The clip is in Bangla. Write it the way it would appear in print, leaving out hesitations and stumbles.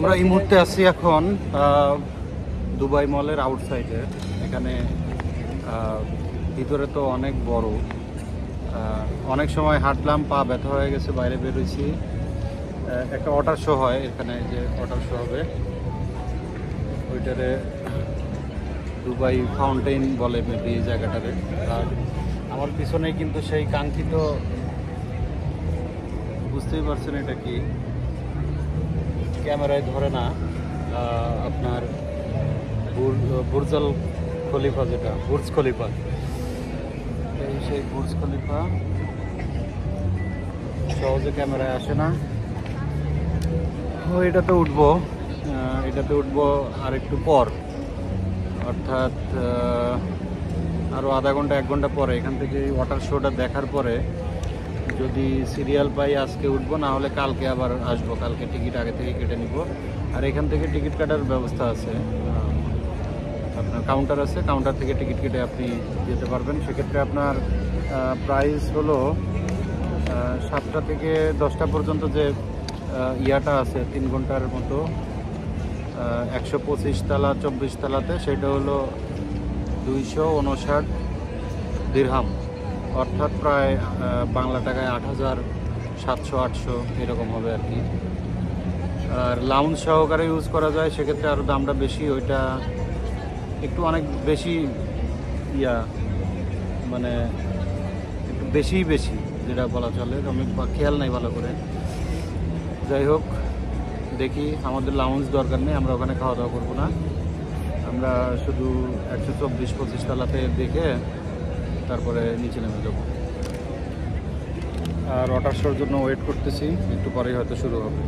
আমরা এই মুহূর্তে আছি এখন দুবাই মলের আউটসাইডে। এখানে ভিতরে তো অনেক বড়, অনেক সময় হাঁটলাম, পা ব্যথা হয়ে গেছে, বাইরে বেরোইছি। একটা ওয়াটার শো হয় এখানে, যে ওয়াটার শো হবে ওইটারে দুবাই ফাউন্টেন বলে মেবি এই জায়গাটারে। আর আমার পিছনে কিন্তু সেই কাঙ্ক্ষিত, বুঝতেই পারছেন এটা কি, ক্যামেরায় ধরে না, আপনার বুর্জাল খলিফা, যেটা বুর্জ খলিফা, এই সেই বুর্জ খলিফা সহজে ক্যামেরায় আসে না। এটাতে উঠবো, আর একটু পর, অর্থাৎ আরও আধা ঘন্টা 1 ঘন্টা পরে। এখান থেকে ওয়াটার শোটা দেখার পরে যদি সিরিয়াল পাই আজকে উঠবো, না হলে কালকে আবার আসবো। কালকে টিকিট আগে থেকে কেটে নিব। আর এখান থেকে টিকিট কাটার ব্যবস্থা আছে, আপনার কাউন্টার আছে, কাউন্টার থেকে টিকিট কেটে আপনি যেতে পারবেন। সেক্ষেত্রে আপনার প্রাইস হলো 7টা থেকে 10টা পর্যন্ত যে ইয়াটা আছে 3 ঘন্টার মতো, 125 তলা 24 তলাতে, সেটা হলো 259 দিরহাম, অর্থাৎ প্রায় বাংলা টাকায় 8700-800 এরকম হবে আর কি। আর লাউঞ্জ সহকারে ইউজ করা যায়, সেক্ষেত্রে আরও দামটা বেশি। ওইটা একটু অনেক বেশি মানে একটু বেশি যেটা বলা চলে, আমি খেয়াল নাই ভালো করে। যাই হোক, দেখি, আমাদের লাউঞ্জ দরকার নেই, আমরা ওখানে খাওয়া দাওয়া করবো না। আমরা শুধু 124-25 তলাতে দেখে তারপরে নিচে নেমে যাবো। আর ওয়াটার শোর জন্য ওয়েট করতেছি, একটু পরেই হয়তো শুরু হবে।